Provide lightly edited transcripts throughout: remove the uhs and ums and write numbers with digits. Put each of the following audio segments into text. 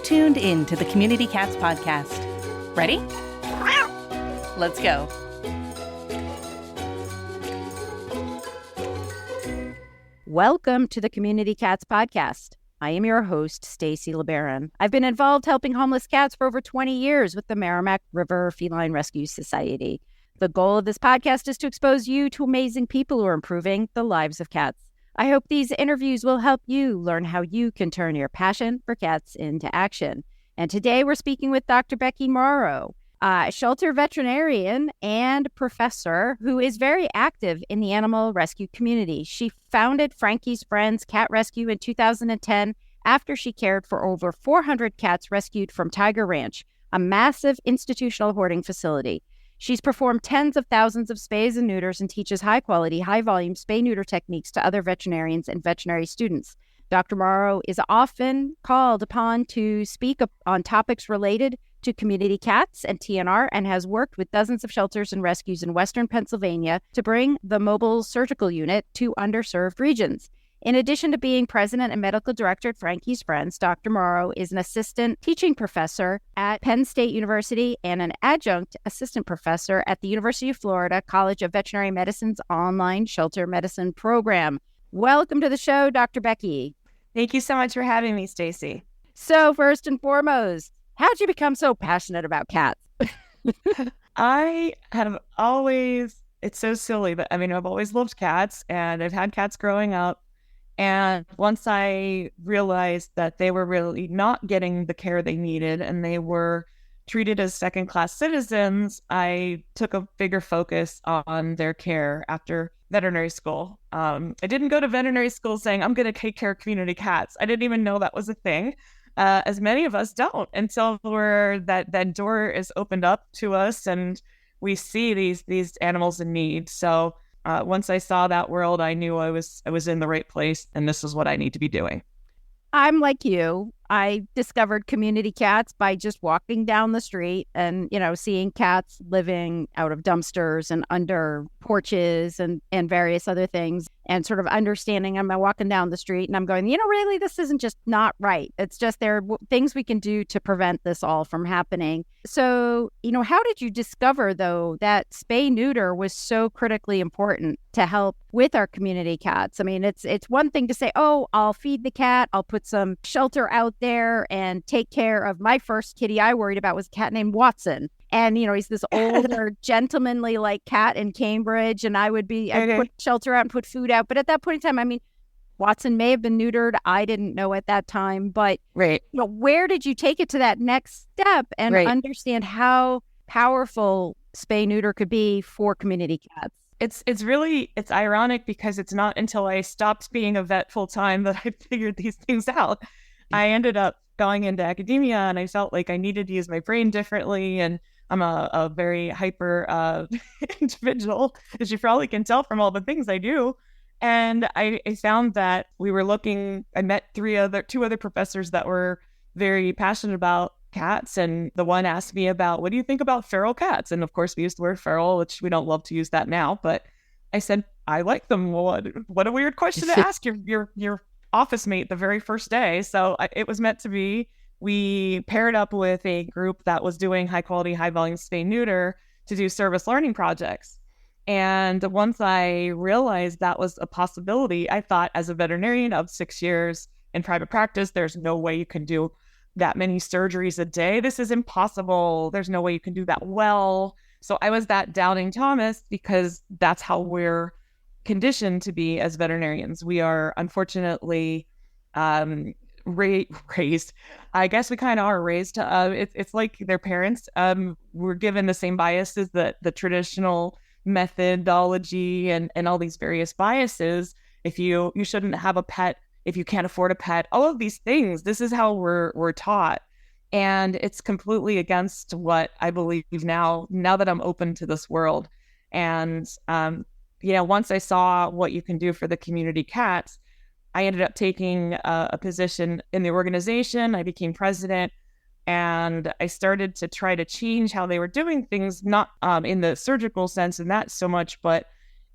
tuned in to the Community Cats podcast. Ready? Let's go. Welcome to the Community Cats podcast. I am your host, Stacy LeBaron. I've been involved helping homeless cats for over 20 years with the Merrimack River Feline Rescue Society. The goal of this podcast is to expose you to amazing people who are improving the lives of cats. I hope these interviews will help you learn how you can turn your passion for cats into action. And today we're speaking with Dr. Becky Morrow, a shelter veterinarian and professor who is very active in the animal rescue community. She founded Frankie's Friends Cat Rescue in 2010 after she cared for over 400 cats rescued from Tiger Ranch, a massive institutional hoarding facility. She's performed tens of thousands of spays and neuters and teaches high-quality, high-volume spay-neuter techniques to other veterinarians and veterinary students. Dr. Morrow is often called upon to speak on topics related to community cats and TNR and has worked with dozens of shelters and rescues in Western Pennsylvania to bring the mobile surgical unit to underserved regions. In addition to being president and medical director at Frankie's Friends, Dr. Morrow is an assistant teaching professor at Penn State University and an adjunct assistant professor at the University of Florida College of Veterinary Medicine's online shelter medicine program. Welcome to the show, Dr. Becky. Thank you so much for having me, Stacy. So first and foremost, how'd you become so passionate about cats? I have always, it's so silly, but I've always loved cats and I've had cats growing up. And once I realized that they were really not getting the care they needed and they were treated as second-class citizens, I took a bigger focus on their care after veterinary school. I didn't go to veterinary school saying, I'm going to take care of community cats. I didn't even know that was a thing, as many of us don't, until that door is opened up to us and we see these animals in need. So once I saw that world, I knew I was in the right place and this is what I need to be doing. I'm like you. I discovered community cats by just walking down the street and, seeing cats living out of dumpsters and under porches and various other things and sort of understanding. I'm walking down the street and I'm going, really, this isn't just not right. It's just there are things we can do to prevent this all from happening. So, how did you discover, though, that spay neuter was so critically important to help with our community cats? It's one thing to say, oh, I'll feed the cat, I'll put some shelter out there and take care of my first kitty I worried about was a cat named Watson. And, he's this older, gentlemanly like cat in Cambridge. And I'd put shelter out and put food out. But at that point in time, Watson may have been neutered. I didn't know at that time. But right. Where did you take it to that next step and understand how powerful spay neuter could be for community cats? It's ironic because it's not until I stopped being a vet full time that I figured these things out. I ended up going into academia and I felt like I needed to use my brain differently. And I'm a very hyper individual, as you probably can tell from all the things I do. And I found that I met two other professors that were very passionate about cats. And the one asked me about, what do you think about feral cats? And of course we used the word feral, which we don't love to use that now, but I said, I like them. What a weird question to ask your office mate the very first day. So it was meant to be. We paired up with a group that was doing high quality, high volume spay neuter to do service learning projects. And once I realized that was a possibility, I thought as a veterinarian of 6 years in private practice, there's no way you can do that many surgeries a day. This is impossible. There's no way you can do that well. So I was that doubting Thomas because that's how we're conditioned to be as veterinarians. We are unfortunately raised. I guess we kind of are raised. It's like their parents. We're given the same biases that the traditional methodology and all these various biases. If you shouldn't have a pet if you can't afford a pet. All of these things. This is how we're taught, and it's completely against what I believe now that I'm open to this world. And once I saw what you can do for the community cats, I ended up taking a position in the organization. I became president, and I started to try to change how they were doing things, not in the surgical sense and that so much, but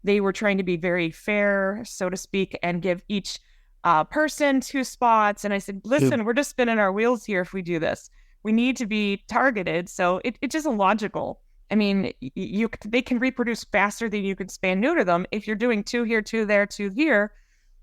they were trying to be very fair, so to speak, and give each person, 2 spots. And I said, listen, we're just spinning our wheels here if we do this. We need to be targeted. So it just illogical. I mean, they can reproduce faster than you can spay and neuter them if you're doing 2 here, 2 there, 2 here.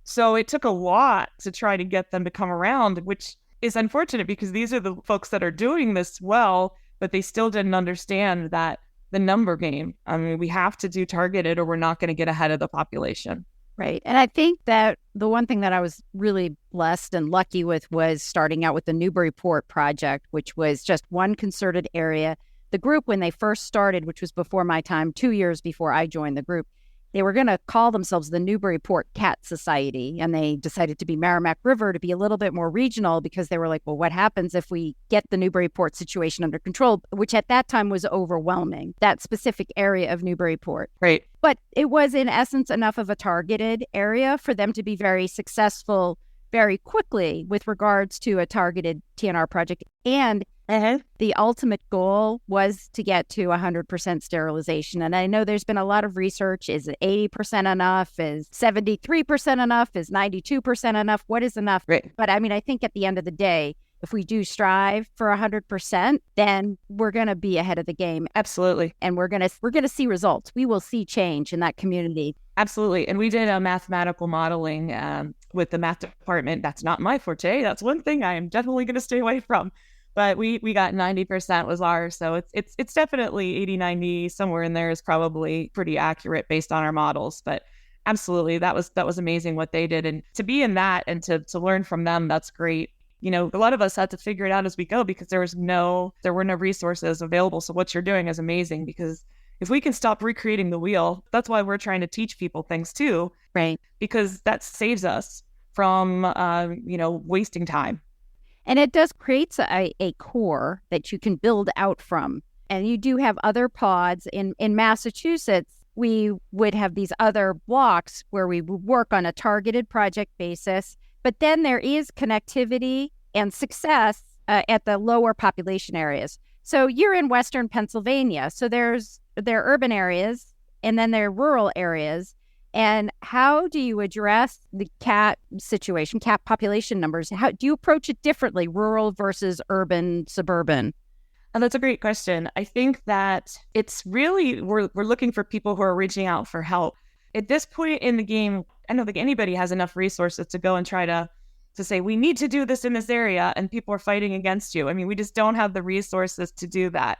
So it took a lot to try to get them to come around, which is unfortunate because these are the folks that are doing this well, but they still didn't understand that the number game. I mean, we have to do targeted or we're not going to get ahead of the population. Right. And I think that the one thing that I was really blessed and lucky with was starting out with the Newbury project, which was just one concerted area. The group, when they first started, which was before my time, 2 years before I joined the group, they were going to call themselves the Newburyport Cat Society. And they decided to be Merrimack River to be a little bit more regional because they were like, well, what happens if we get the Newburyport situation under control, which at that time was overwhelming, that specific area of Newburyport. Right. But it was in essence enough of a targeted area for them to be very successful very quickly with regards to a targeted TNR project. And the ultimate goal was to get to 100% sterilization. And I know there's been a lot of research. Is it 80% enough? Is 73% enough? Is 92% enough? What is enough? Right. But I mean, I think at the end of the day, if we do strive for 100%, then we're going to be ahead of the game. Absolutely. And we're going to see results. We will see change in that community. Absolutely. And we did a mathematical modeling with the math department. That's not my forte. That's one thing I am definitely going to stay away from. But we got 90% was ours. So it's definitely 80, 90, somewhere in there is probably pretty accurate based on our models. But absolutely, that was amazing what they did. And to be in that and to learn from them, that's great. You know, a lot of us had to figure it out as we go because there were no resources available. So what you're doing is amazing because if we can stop recreating the wheel, that's why we're trying to teach people things too. Right. Because that saves us from, wasting time. And it does create a core that you can build out from. And you do have other pods. In Massachusetts, we would have these other blocks where we would work on a targeted project basis. But then there is connectivity and success at the lower population areas. So you're in Western Pennsylvania. So there are urban areas and then there are rural areas. And how do you address the cat situation, cat population numbers? How do you approach it differently, rural versus urban, suburban? And that's a great question. I think that it's really, we're looking for people who are reaching out for help. At this point in the game, I don't think anybody has enough resources to go and try to say, we need to do this in this area, and people are fighting against you. I mean, we just don't have the resources to do that.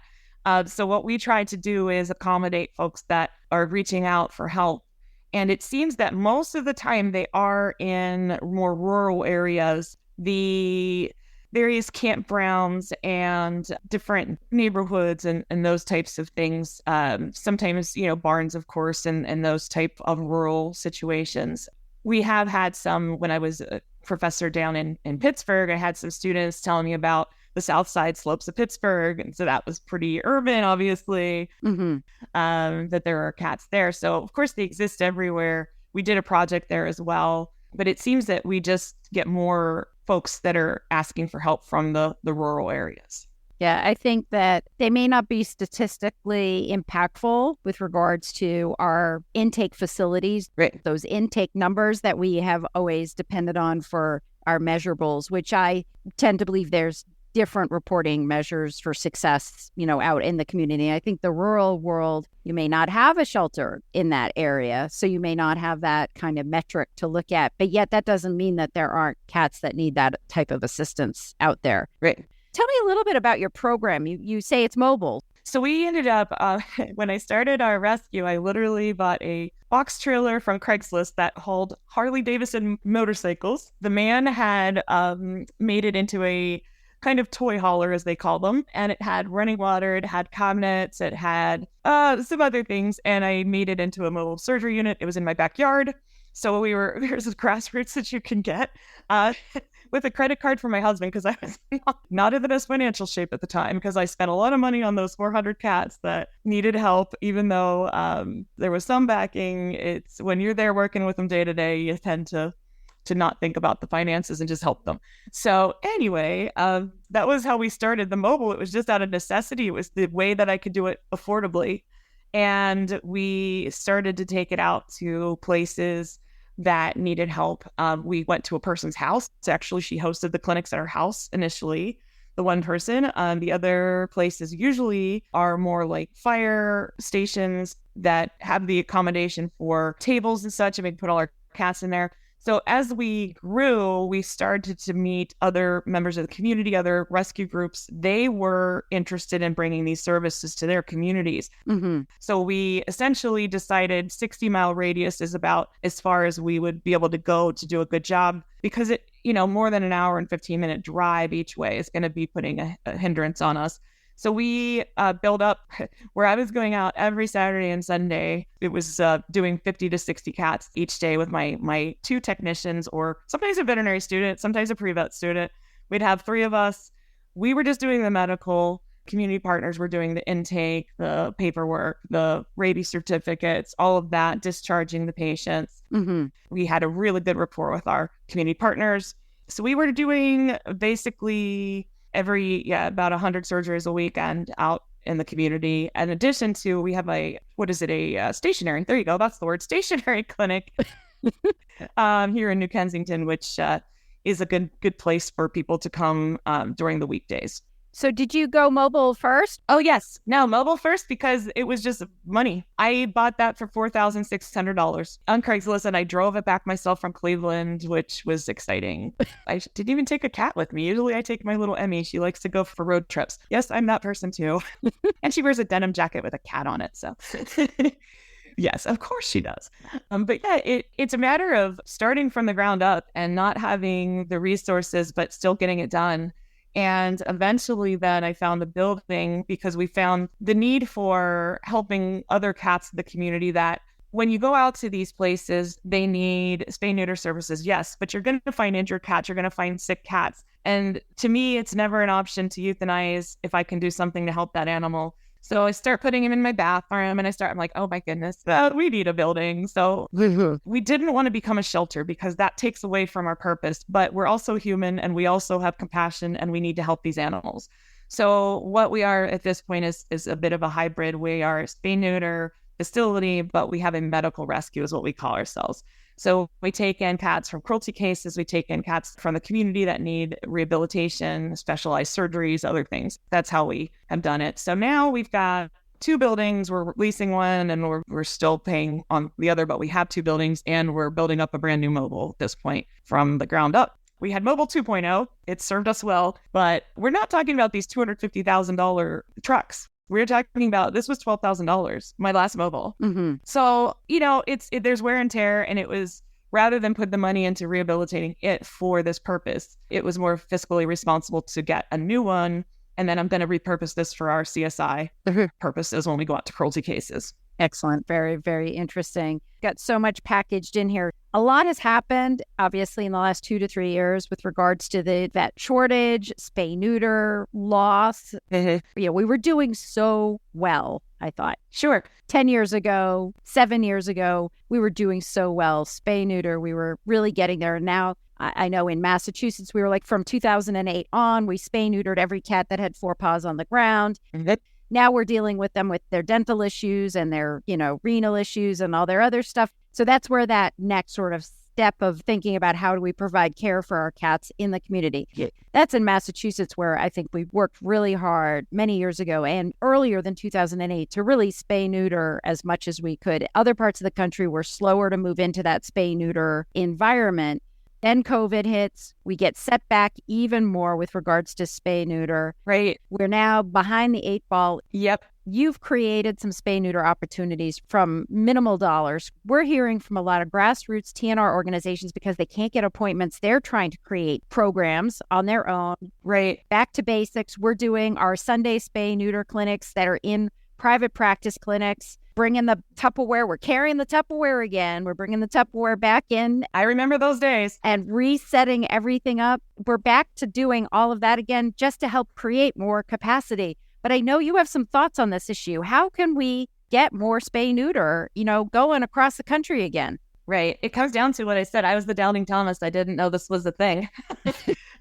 So what we try to do is accommodate folks that are reaching out for help. And it seems that most of the time they are in more rural areas, the various campgrounds and different neighborhoods and those types of things. Sometimes, barns, of course, and those type of rural situations. We have had some, when I was a professor down in Pittsburgh, I had some students telling me about the south side slopes of Pittsburgh. And so that was pretty urban, obviously, that there are cats there. So, of course, they exist everywhere. We did a project there as well. But it seems that we just get more folks that are asking for help from the rural areas. Yeah, I think that they may not be statistically impactful with regards to our intake facilities, right? Those intake numbers that we have always depended on for our measurables, which I tend to believe there's different reporting measures for success, out in the community. I think the rural world, you may not have a shelter in that area, so you may not have that kind of metric to look at. But yet that doesn't mean that there aren't cats that need that type of assistance out there. Right. Tell me a little bit about your program. You say it's mobile. So we ended up, when I started our rescue, I literally bought a box trailer from Craigslist that hauled Harley Davidson motorcycles. The man had made it into a kind of toy hauler, as they call them. And it had running water, it had cabinets, it had some other things. And I made it into a mobile surgery unit. It was in my backyard. So there's a Grassroots that you can get with a credit card for my husband, because I was not in the best financial shape at the time, because I spent a lot of money on those 400 cats that needed help, even though there was some backing. It's when you're there working with them day to day, you tend to not think about the finances and just help them. So anyway, that was how we started the mobile. It was just out of necessity. It was the way that I could do it affordably. And we started to take it out to places that needed help. We went to a person's house. Actually, she hosted the clinics at her house initially, the one person. The other places usually are more like fire stations that have the accommodation for tables and such, and we can put all our cats in there. So as we grew, we started to meet other members of the community, other rescue groups. They were interested in bringing these services to their communities. Mm-hmm. So we essentially decided 60-mile radius is about as far as we would be able to go to do a good job, because it, more than an hour and 15-minute drive each way is going to be putting a hindrance on us. So we built up where I was going out every Saturday and Sunday. It was doing 50 to 60 cats each day with my two technicians, or sometimes a veterinary student, sometimes a pre-vet student. We'd have three of us. We were just doing the medical. Community partners were doing the intake, the paperwork, the rabies certificates, all of that, discharging the patients. Mm-hmm. We had a really good rapport with our community partners. So we were doing basically about 100 surgeries a weekend out in the community. In addition to, we have a stationary, there you go, that's the word, stationary clinic here in New Kensington, which is a good place for people to come during the weekdays. So did you go mobile first? Oh, yes. No, mobile first, because it was just money. I bought that for $4,600 on Craigslist, and I drove it back myself from Cleveland, which was exciting. I didn't even take a cat with me. Usually I take my little Emmy. She likes to go for road trips. Yes, I'm that person too. And she wears a denim jacket with a cat on it. So yes, of course she does. But yeah, it's a matter of starting from the ground up and not having the resources, but still getting it done. And eventually then I found a building, because we found the need for helping other cats in the community, that when you go out to these places, they need spay neuter services. Yes, but you're going to find injured cats. You're going to find sick cats. And to me, it's never an option to euthanize if I can do something to help that animal. So I start putting him in my bathroom, and I'm like, oh my goodness, we need a building. So we didn't want to become a shelter, because that takes away from our purpose, but we're also human, and we also have compassion, and we need to help these animals. So what we are at this point is a bit of a hybrid. We are a spay neuter facility, but we have a medical rescue is what we call ourselves. So we take in cats from cruelty cases. We take in cats from the community that need rehabilitation, specialized surgeries, other things. That's how we have done it. So now we've got two buildings. We're leasing one, and we're still paying on the other, but we have two buildings, and we're building up a brand new mobile at this point from the ground up. We had mobile 2.0. It served us well, but we're not talking about these $250,000 trucks. We're talking about, this was $12,000, my last mobile. Mm-hmm. So, there's wear and tear, and it was, rather than put the money into rehabilitating it for this purpose, it was more fiscally responsible to get a new one. And then I'm going to repurpose this for our CSI purposes when we go out to cruelty cases. Excellent. Very, very interesting. Got so much packaged in here. A lot has happened, obviously, in the last 2 to 3 years with regards to the vet shortage, spay neuter loss. We were doing so well, I thought. Sure. 10 years ago, 7 years ago, we were doing so well. Spay neuter, we were really getting there. And now I know in Massachusetts, we were like from 2008 on, we spay neutered every cat that had 4 paws on the ground. Now we're dealing with them with their dental issues and their, renal issues and all their other stuff. So that's where that next sort of step of thinking about how do we provide care for our cats in the community. That's in Massachusetts, where I think we worked really hard many years ago and earlier than 2008 to really spay neuter as much as we could. Other parts of the country were slower to move into that spay neuter environment. Then COVID hits, we get set back even more with regards to spay neuter. Right. We're now behind the 8 ball. Yep. You've created some spay neuter opportunities from minimal dollars. We're hearing from a lot of grassroots TNR organizations because they can't get appointments. They're trying to create programs on their own. Right. Back to basics. We're doing our Sunday spay neuter clinics that are in private practice clinics. Bringing the Tupperware. We're carrying the Tupperware again. We're bringing the Tupperware back in. I remember those days. And resetting everything up. We're back to doing all of that again just to help create more capacity. But I know you have some thoughts on this issue. How can we get more spay neuter, going across the country again? Right. It comes down to what I said. I was the doubting Thomas. I didn't know this was a thing.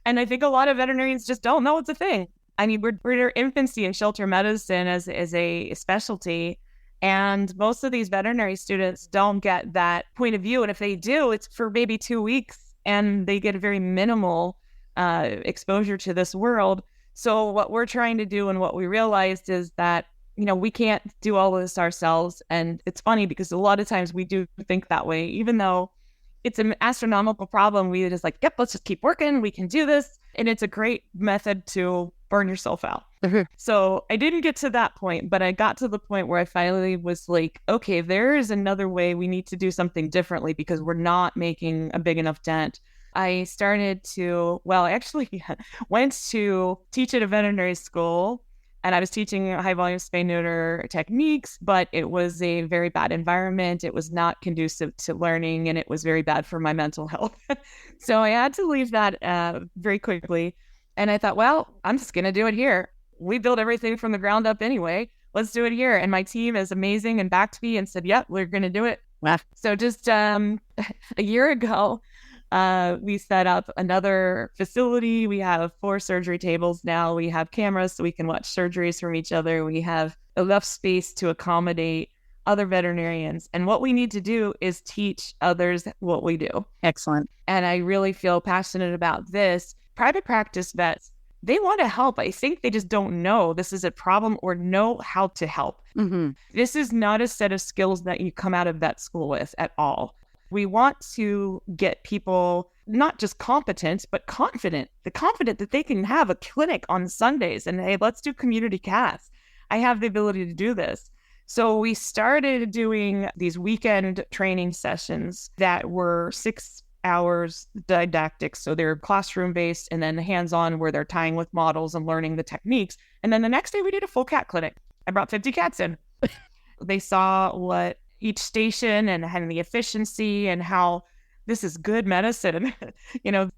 And I think a lot of veterinarians just don't know it's a thing. I mean, we're in our infancy in shelter medicine as a specialty. And most of these veterinary students don't get that point of view. And if they do, it's for maybe 2 weeks and they get a very minimal exposure to this world. So what we're trying to do and what we realized is that, we can't do all of this ourselves. And it's funny because a lot of times we do think that way, even though it's an astronomical problem. We just like, yep, let's just keep working. We can do this. And it's a great method to burn yourself out. So I didn't get to that point, but I got to the point where I finally was like, okay, there is another way. We need to do something differently because we're not making a big enough dent. I started to, I actually went to teach at a veterinary school, and I was teaching high volume spay neuter techniques, but it was a very bad environment. It was not conducive to learning, and it was very bad for my mental health. So I had to leave that very quickly. And I thought, I'm just going to do it here. We built everything from the ground up anyway. Let's do it here. And my team is amazing and backed me and said, yep, we're going to do it. Wow. So just a year ago, we set up another facility. We have 4 surgery tables now. We have cameras so we can watch surgeries from each other. We have enough space to accommodate other veterinarians. And what we need to do is teach others what we do. Excellent. And I really feel passionate about this. Private practice vets, they want to help. I think they just don't know this is a problem or know how to help. Mm-hmm. This is not a set of skills that you come out of vet school with at all. We want to get people not just competent, but confident that they can have a clinic on Sundays and, hey, let's do community cats. I have the ability to do this. So we started doing these weekend training sessions that were 6 hours didactic. So they're classroom based and then hands-on where they're tying with models and learning the techniques. And then the next day we did a full cat clinic. I brought 50 cats in. They saw what each station and the efficiency and how this is good medicine.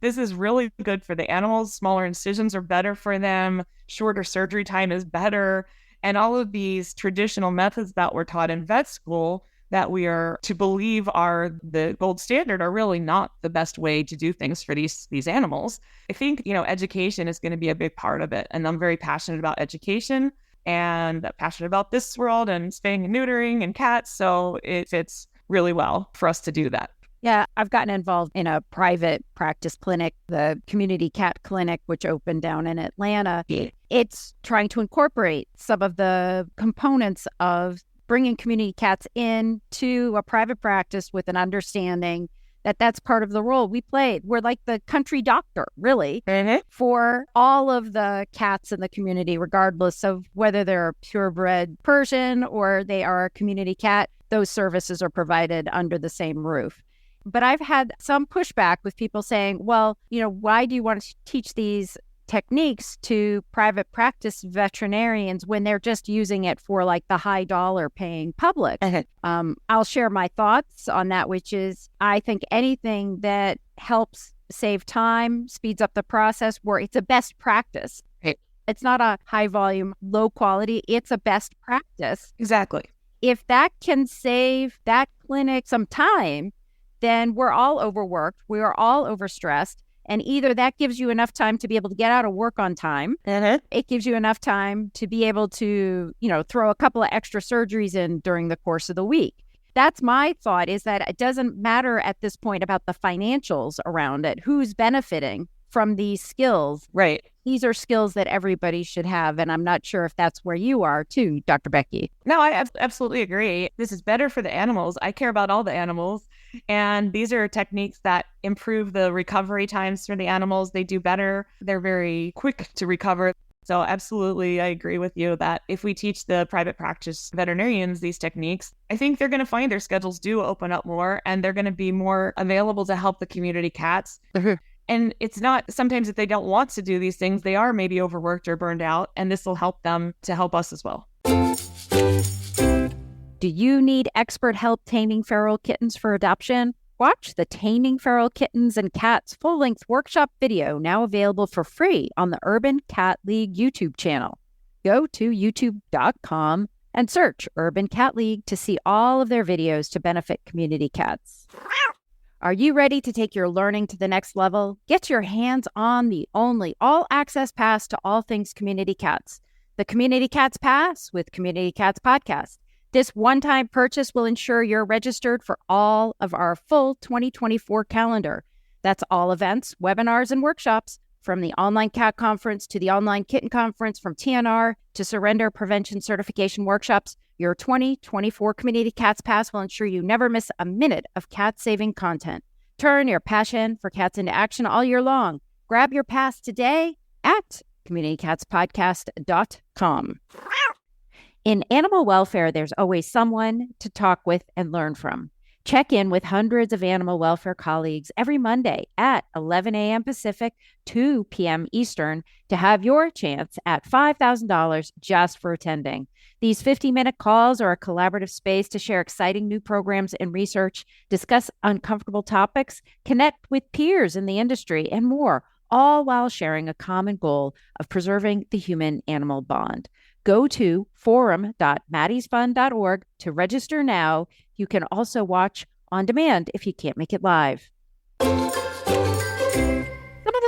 This is really good for the animals. Smaller incisions are better for them. Shorter surgery time is better. And all of these traditional methods that were taught in vet school that we are to believe are the gold standard are really not the best way to do things for these animals. I think, education is going to be a big part of it. And I'm very passionate about education and passionate about this world and spaying and neutering and cats. So it fits really well for us to do that. Yeah, I've gotten involved in a private practice clinic, the Community Cat Clinic, which opened down in Atlanta. It's trying to incorporate some of the components of bringing community cats into a private practice with an understanding that that's part of the role we play. We're like the country doctor, really, for all of the cats in the community, regardless of whether they're a purebred Persian or they are a community cat. Those services are provided under the same roof. But I've had some pushback with people saying, well, why do you want to teach these techniques to private practice veterinarians when they're just using it for like the high dollar paying public? I'll share my thoughts on that, which is I think anything that helps save time, speeds up the process, where it's a best practice. Right. It's not a high volume, low quality. It's a best practice. Exactly. If that can save that clinic some time, then we're all overworked. We are all overstressed. And either that gives you enough time to be able to get out of work on time. It gives you enough time to be able to, throw a couple of extra surgeries in during the course of the week. That's my thought, is that it doesn't matter at this point about the financials around it. Who's benefiting from these skills? Right. These are skills that everybody should have. And I'm not sure if that's where you are too, Dr. Becky. No, I absolutely agree. This is better for the animals. I care about all the animals. And these are techniques that improve the recovery times for the animals. They do better. They're very quick to recover. So absolutely, I agree with you that if we teach the private practice veterinarians these techniques, I think they're going to find their schedules do open up more and they're going to be more available to help the community cats. And it's not, sometimes if they don't want to do these things, they are maybe overworked or burned out, and this will help them to help us as well. Do you need expert help taming feral kittens for adoption? Watch the Taming Feral Kittens and Cats full-length workshop video, now available for free on the Urban Cat League YouTube channel. Go to youtube.com and search Urban Cat League to see all of their videos to benefit community cats. Are you ready to take your learning to the next level? Get your hands on the only all-access pass to all things community cats, the Community Cats Pass with Community Cats Podcast. This one-time purchase will ensure you're registered for all of our full 2024 calendar. That's all events, webinars, and workshops, from the online cat conference to the online kitten conference, from TNR to surrender prevention certification workshops. Your 2024 Community Cats Pass will ensure you never miss a minute of cat-saving content. Turn your passion for cats into action all year long. Grab your pass today at communitycatspodcast.com. In animal welfare, there's always someone to talk with and learn from. Check in with hundreds of animal welfare colleagues every Monday at 11 a.m. Pacific, 2 p.m. Eastern to have your chance at $5,000 just for attending. These 50-minute calls are a collaborative space to share exciting new programs and research, discuss uncomfortable topics, connect with peers in the industry, and more, all while sharing a common goal of preserving the human-animal bond. Go to forum.mattiesfund.org to register now. You can also watch on demand if you can't make it live. Some of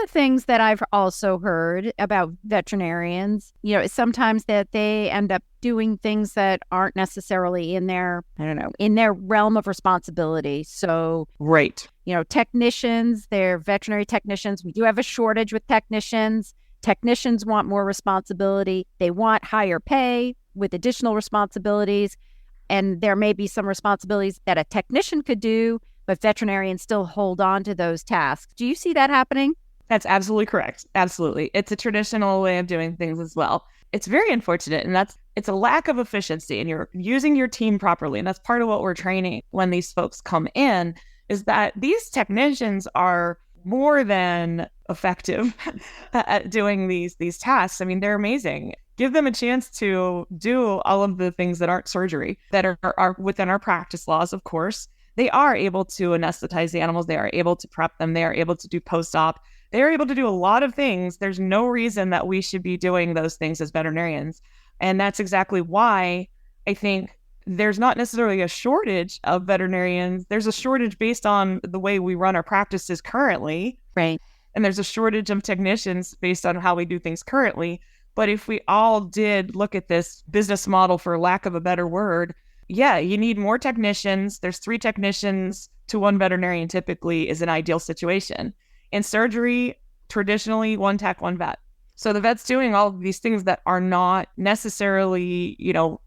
the things that I've also heard about veterinarians, is sometimes that they end up doing things that aren't necessarily in their realm of responsibility. So, right. Technicians, they're veterinary technicians. We do have a shortage with technicians. Technicians want more responsibility. They want higher pay with additional responsibilities. And there may be some responsibilities that a technician could do, but veterinarians still hold on to those tasks. Do you see that happening? That's absolutely correct. Absolutely. It's a traditional way of doing things as well. It's very unfortunate. And it's a lack of efficiency, and you're using your team properly. And that's part of what we're training when these folks come in, is that these technicians are more than effective at doing these tasks. I mean, they're amazing. Give them a chance to do all of the things that aren't surgery, that are within our practice laws, of course. They are able to anesthetize the animals. They are able to prep them. They are able to do post-op. They are able to do a lot of things. There's no reason that we should be doing those things as veterinarians. And that's exactly why I think there's not necessarily a shortage of veterinarians. There's a shortage based on the way we run our practices currently. Right. And there's a shortage of technicians based on how we do things currently. But if we all did look at this business model, for lack of a better word, yeah, you need more technicians. There's 3 technicians to 1 veterinarian typically is an ideal situation. In surgery, traditionally 1 tech, 1 vet. So the vet's doing all of these things that are not necessarily,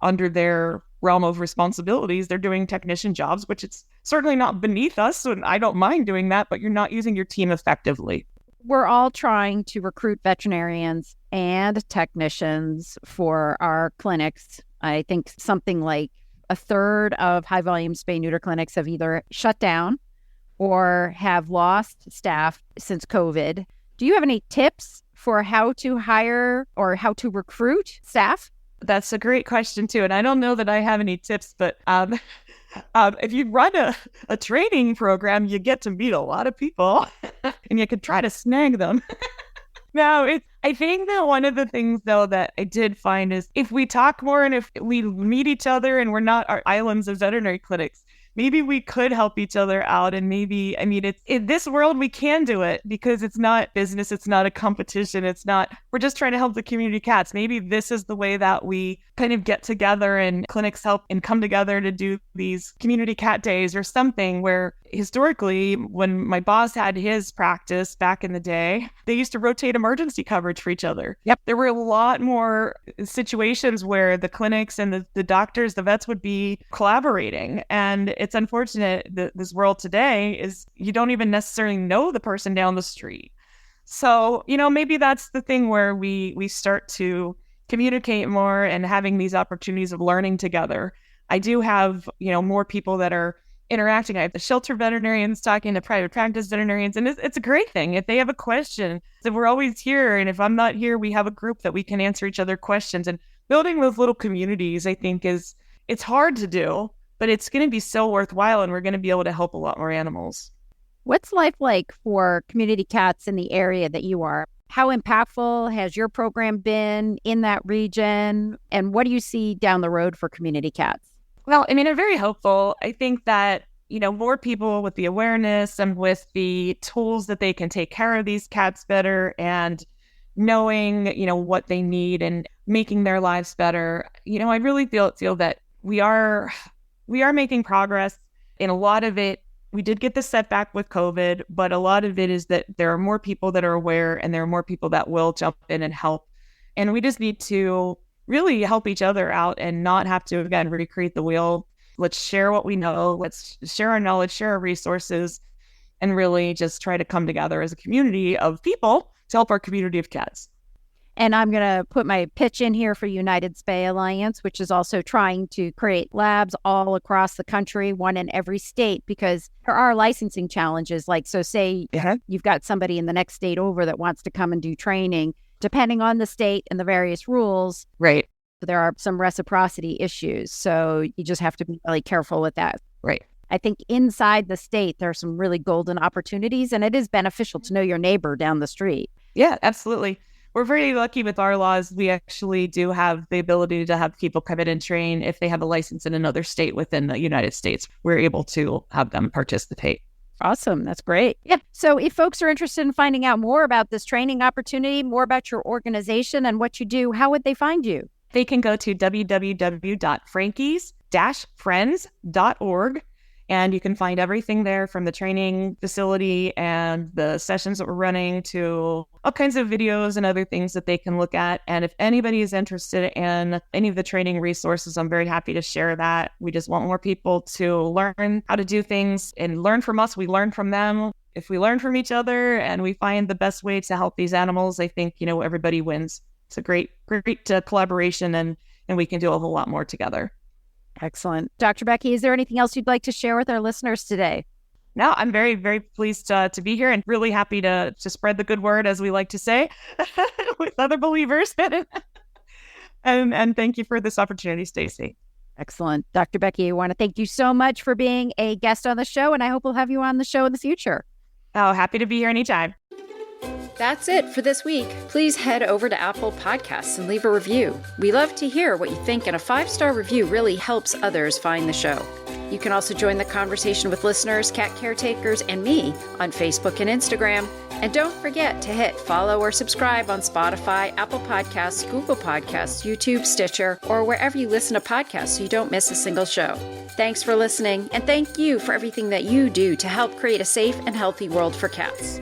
under their realm of responsibilities. They're doing technician jobs, which it's certainly not beneath us. And I don't mind doing that, but you're not using your team effectively. We're all trying to recruit veterinarians and technicians for our clinics. I think something like a third of high volume spay neuter clinics have either shut down or have lost staff since COVID. Do you have any tips for how to hire or how to recruit staff? That's a great question too. And I don't know that I have any tips, but if you run a training program, you get to meet a lot of people and you could try to snag them. I think that one of the things though that I did find is if we talk more and if we meet each other and we're not our islands of veterinary clinics, maybe we could help each other out. And maybe, it's in this world, we can do it because it's not business. It's not a competition. We're just trying to help the community cats. Maybe this is the way that we kind of get together and clinics help and come together to do these community cat days or something where historically, when my boss had his practice back in the day, they used to rotate emergency coverage for each other. Yep. There were a lot more situations where the clinics and the doctors, the vets would be collaborating. And it's unfortunate that this world today is you don't even necessarily know the person down the street. So, maybe that's the thing where we start to communicate more and having these opportunities of learning together. I do have, more people that are interacting. I have the shelter veterinarians talking to private practice veterinarians, and it's a great thing. If they have a question, so we're always here. And if I'm not here, we have a group that we can answer each other questions. And building those little communities, I think it's hard to do, but it's going to be so worthwhile, and we're going to be able to help a lot more animals. What's life like for community cats in the area that you are? How impactful has your program been in that region? And what do you see down the road for community cats? Well, I'm very hopeful. I think that, more people with the awareness and with the tools that they can take care of these cats better and knowing, what they need and making their lives better. I really feel that we are making progress. In a lot of it, we did get the setback with COVID, but a lot of it is that there are more people that are aware and there are more people that will jump in and help. And we just need to really help each other out and not have to, again, recreate the wheel. Let's share what we know. Let's share our knowledge, share our resources, and really just try to come together as a community of people to help our community of cats. And I'm going to put my pitch in here for United Spay Alliance, which is also trying to create labs all across the country, one in every state, because there are licensing challenges. Like, so say you've got somebody in the next state over that wants to come and do training, depending on the state and the various rules. Right. There are some reciprocity issues. So you just have to be really careful with that. Right. I think inside the state, there are some really golden opportunities, and it is beneficial to know your neighbor down the street. Yeah, absolutely. We're very lucky with our laws. We actually do have the ability to have people come in and train if they have a license in another state within the United States. We're able to have them participate. Awesome. That's great. Yeah. So if folks are interested in finding out more about this training opportunity, more about your organization and what you do, how would they find you? They can go to www.frankies-friends.org. And you can find everything there, from the training facility and the sessions that we're running to all kinds of videos and other things that they can look at. And if anybody is interested in any of the training resources, I'm very happy to share that. We just want more people to learn how to do things and learn from us. We learn from them. If we learn from each other and we find the best way to help these animals, I think, everybody wins. It's a great collaboration, and we can do a whole lot more together. Excellent. Dr. Becky, is there anything else you'd like to share with our listeners today? No, I'm very, very pleased to be here and really happy to spread the good word, as we like to say, with other believers. and thank you for this opportunity, Stacy. Excellent. Dr. Becky, I want to thank you so much for being a guest on the show, and I hope we'll have you on the show in the future. Oh, happy to be here anytime. That's it for this week. Please head over to Apple Podcasts and leave a review. We love to hear what you think, and a 5-star review really helps others find the show. You can also join the conversation with listeners, cat caretakers, and me on Facebook and Instagram. And don't forget to hit follow or subscribe on Spotify, Apple Podcasts, Google Podcasts, YouTube, Stitcher, or wherever you listen to podcasts so you don't miss a single show. Thanks for listening, and thank you for everything that you do to help create a safe and healthy world for cats.